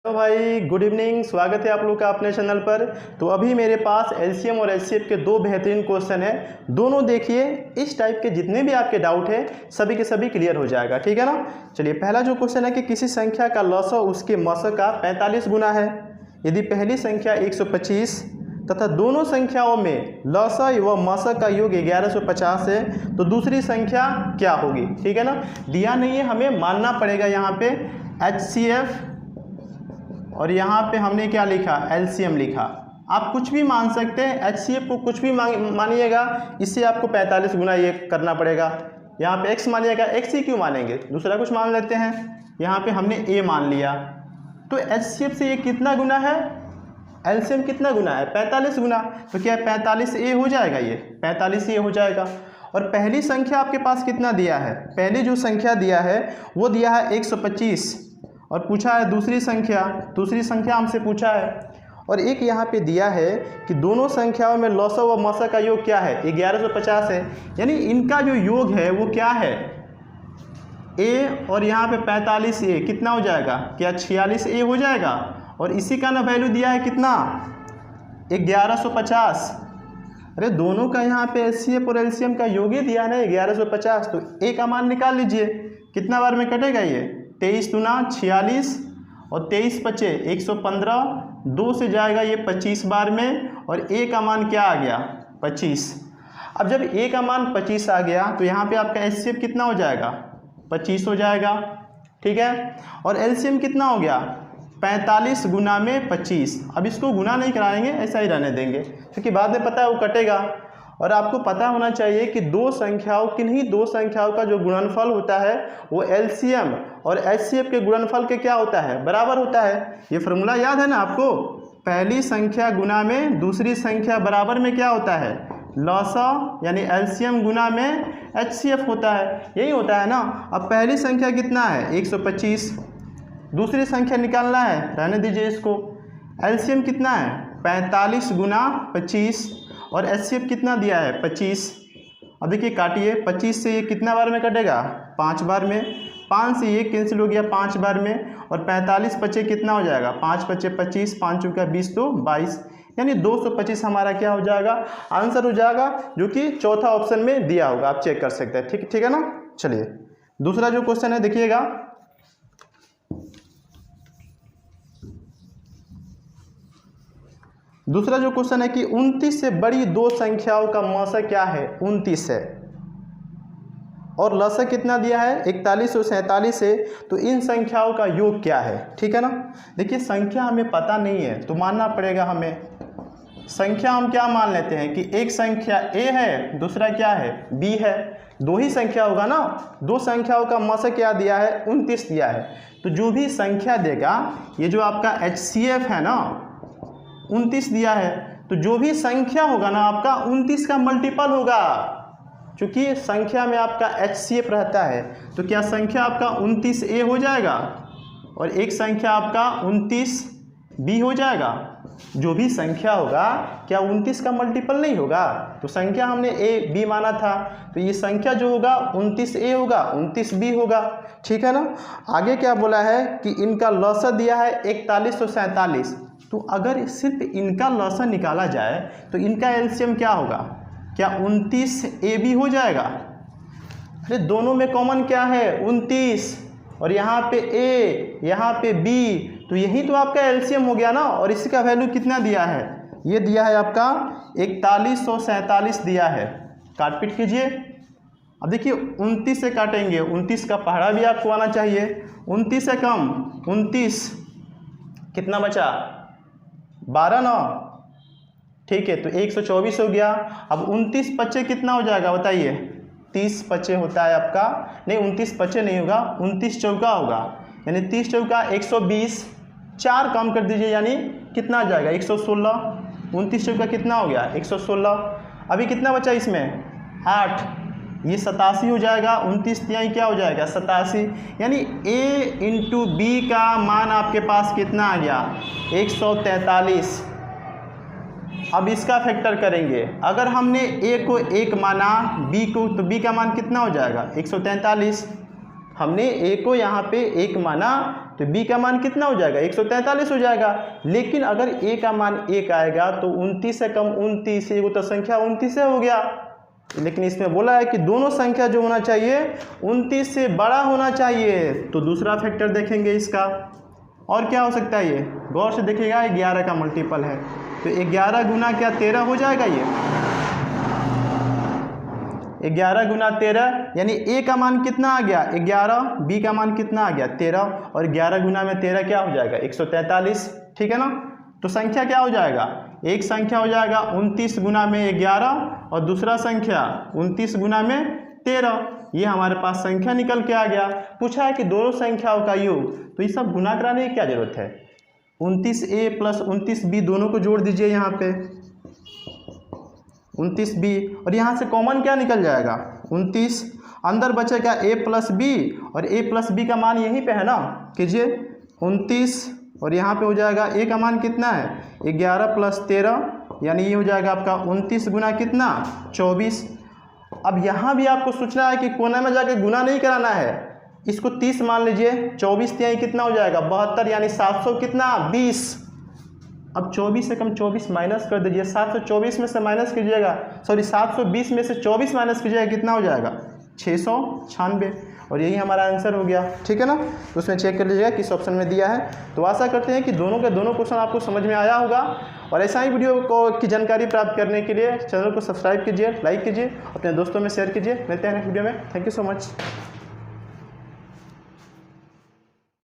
तो भाई good evening, स्वागत है आप लोग का अपने चैनल पर। तो अभी मेरे पास एलसीएम और एचसीएफ के दो बेहतरीन क्वेश्चन है। दोनों देखिए, इस टाइप के जितने भी आपके डाउट है सभी के सभी क्लियर हो जाएगा, ठीक है ना। चलिए, पहला जो क्वेश्चन है कि किसी संख्या का लसअ उसके मसअ का 45 गुना है। यदि पहली संख्या 125 तथा दोनों संख्याओं में लसअ व मसअ का योग 1150 है तो दूसरी संख्या क्या होगी, ठीक है ना। दिया नहीं है, हमें मानना पड़ेगा यहाँ पे एचसीएफ और यहाँ पे हमने क्या लिखा, एलसीएम लिखा। आप कुछ भी मान सकते हैं, एचसीएफ को कुछ भी मानिएगा, इससे आपको 45 गुना ये करना पड़ेगा। यहाँ पे x मानिएगा, x ही क्यों मानेंगे, दूसरा कुछ मान लेते हैं। यहाँ पे हमने a मान लिया, तो एचसीएफ से ये कितना गुना है, एलसीएम कितना गुना है, 45 गुना। तो क्या 45a हो जाएगा, ये 45a हो जाएगा। और पहली संख्या आपके पास कितना दिया है, पहली जो संख्या दिया है वो दिया है 125 और पूछा है दूसरी संख्या हमसे पूछा है। और एक यहाँ पे दिया है कि दोनों संख्याओं में लसअ व मसअ का योग क्या है, 1150 है। यानी इनका जो योग है वो क्या है, a और यहाँ पे 45a कितना हो जाएगा, क्या 46a हो जाएगा। और इसी का ना वैल्यू दिया है कितना, 1150। अरे दोनों का यहाँ पे एचसीएफ और एलसीएम का योग ही दिया है ना 1150, तो a का मान निकाल लीजिए, कितना बार में कटेगा ये, 23 दूना 46 और 23 पचे 115, 2 से जाएगा ये 25 बार में। और a का मान क्या आ गया, 25। अब जब a का मान 25 आ गया तो यहाँ पे आपका एचसीएफ कितना हो जाएगा, 25 हो जाएगा, ठीक है। और एलसीएम कितना हो गया, 45 गुना में 25। अब इसको गुना नहीं कराएंगे, ऐसा ही रहने देंगे क्योंकि बाद में पता है वो कटेगा। और आपको पता होना चाहिए कि दो संख्याओं का जो गुणनफल होता है वो एलसीएम और एचसीएफ के गुणनफल के क्या होता है, बराबर होता है। ये फॉर्मूला याद है ना आपको, पहली संख्या गुना में दूसरी संख्या बराबर में क्या होता है, लसअ यानी एलसीएम गुना में एचसीएफ होता है, यही होता है ना। अब पहली संख्या कितना है 125, दूसरी संख्या निकालना है, रहने दीजिए इसको। एलसीएम कितना है 45 गुना 25 और एचसीएफ कितना दिया है 25। अब देखिए काटिए, 25 से ये कितना बार में कटेगा, 5 बार में। 5 से ये कैंसिल हो गया 5 बार में। और 45 पचे कितना हो जाएगा, 5 पचे 25, 5 चौका 20 तो 22, यानी 225 हमारा क्या हो जाएगा, आंसर हो जाएगा, जो कि चौथा ऑप्शन में दिया होगा, आप चेक कर सकते हैं, ठीक है ना। चलिए दूसरा जो क्वेश्चन है देखिएगा, दूसरा जो क्वेश्चन है कि 29 से बड़ी दो संख्याओं का मसअ क्या है, 29 है और लसअ कितना दिया है 41 और 47 है, तो इन संख्याओं का योग क्या है, ठीक है ना। देखिए संख्या हमें पता नहीं है तो मानना पड़ेगा हमें। संख्या हम क्या मान लेते हैं कि एक संख्या a है, दूसरा क्या है b है, दो ही संख्या होगा ना। दो संख्याओं का मसअ क्या दिया है, 29 दिया है। तो जो भी संख्या देगा, ये जो आपका एचसीएफ है ना 29 दिया है, तो जो भी संख्या होगा ना आपका 29 का मल्टीपल होगा। क्योंकि संख्या में आपका एचसीएफ रहता है तो क्या संख्या आपका 29a हो जाएगा और एक संख्या आपका 29b हो जाएगा। जो भी संख्या होगा क्या 29 का मल्टीपल नहीं होगा, तो संख्या हमने a b माना था, तो ये संख्या जो होगा 29a होगा, 29b होगा, ठीक है ना। आगे क्या बोला है कि इनका लसअ दिया है 41 और 47, तो अगर सिर्फ इनका लसअ निकाला जाए तो इनका एलसीएम क्या होगा, क्या 29ab हो जाएगा। अरे दोनों में कॉमन क्या है 29, और यहाँ पे a यहाँ पे b, तो यही तो आपका एलसीएम हो गया ना। और इसी का वैल्यू कितना दिया है, ये दिया है आपका 41 और 47 दिया है। काट पीट कीजिए। अब देखिए 29 से काटेंगे, 29 का पहाड़ा भी आपको आना चाहिए। 29 से कम 29 कितना बचा, 12 ना, ठीक है, तो 124 हो गया। अब 29 पचे कितना हो जाएगा बताइए, 30 पचे होता है आपका, नहीं 29 पचे नहीं होगा, 29 चौका होगा, यानी 30 चौका 120, 4 कम कर दीजिए यानी कितना आ जाएगा 116। 29 चौका कितना हो गया 116। अभी कितना बचा इसमें 8, ये 87 हो जाएगा। 29 यहाँ क्या हो जाएगा 87, यानी a इंटू बी का मान आपके पास कितना आ गया 143। अब इसका फैक्टर करेंगे, अगर हमने a को 1 माना, b को, तो b का मान कितना हो जाएगा 143। हमने a को यहाँ पे 1 माना, तो b का मान कितना हो जाएगा 143 हो जाएगा। लेकिन अगर a का मान 1 आएगा तो 29 से कम 29, ये तो संख्या 29 हो गया। लेकिन इसमें बोला है कि दोनों संख्या जो होना चाहिए 29 से बड़ा होना चाहिए। तो दूसरा फैक्टर देखेंगे इसका, और क्या हो सकता है, ये गौर से देखिएगा 11 का मल्टीपल है, तो 11 गुना क्या 13 हो जाएगा। ये 11 गुना 13 यानी a का मान कितना आ गया 11, b का मान कितना आ गया 13, और 11 गुना में 13 क्या हो जाएगा 143, ठीक है ना। तो संख्या क्या हो जाएगा, एक संख्या हो जाएगा 29 गुना में 11 और दूसरा संख्या 29 गुना में 13। ये हमारे पास संख्या निकल के आ गया। पूछा है कि दोनों संख्याओं का योग, तो ये सब गुना कराने की क्या जरूरत है। 29a प्लस 29b दोनों को जोड़ दीजिए यहाँ पे 29b, और यहाँ से कॉमन क्या निकल जाएगा 29, अंदर बचेगा a प्लस b, और a प्लस b का मान यहीं पे है ना, कीजिए 29, और यहाँ पे हो जाएगा a का मान कितना है 11 प्लस 13, यानी ये हो जाएगा आपका 29 गुना कितना 24। अब यहाँ भी आपको सोचना है कि कोने में जाके गुना नहीं कराना है, इसको 30 मान लीजिए, 24 तिहाई कितना हो जाएगा 72, यानी 700 कितना 20। अब 24 से कम 24 माइनस कर दीजिए, 724 में से माइनस कीजिएगा, सॉरी 720 में से 24 माइनस कीजिएगा, कितना हो जाएगा 696, और यही हमारा आंसर हो गया, ठीक है ना। तो उसमें चेक कर लीजिएगा किस ऑप्शन में दिया है। तो आशा करते हैं कि दोनों के दोनों क्वेश्चन आपको समझ में आया होगा, और ऐसा ही वीडियो को की जानकारी प्राप्त करने के लिए चैनल को सब्सक्राइब कीजिए, लाइक कीजिए, अपने दोस्तों में शेयर कीजिए। मिलते हैं नेक्स्ट वीडियो में। Thank you so much.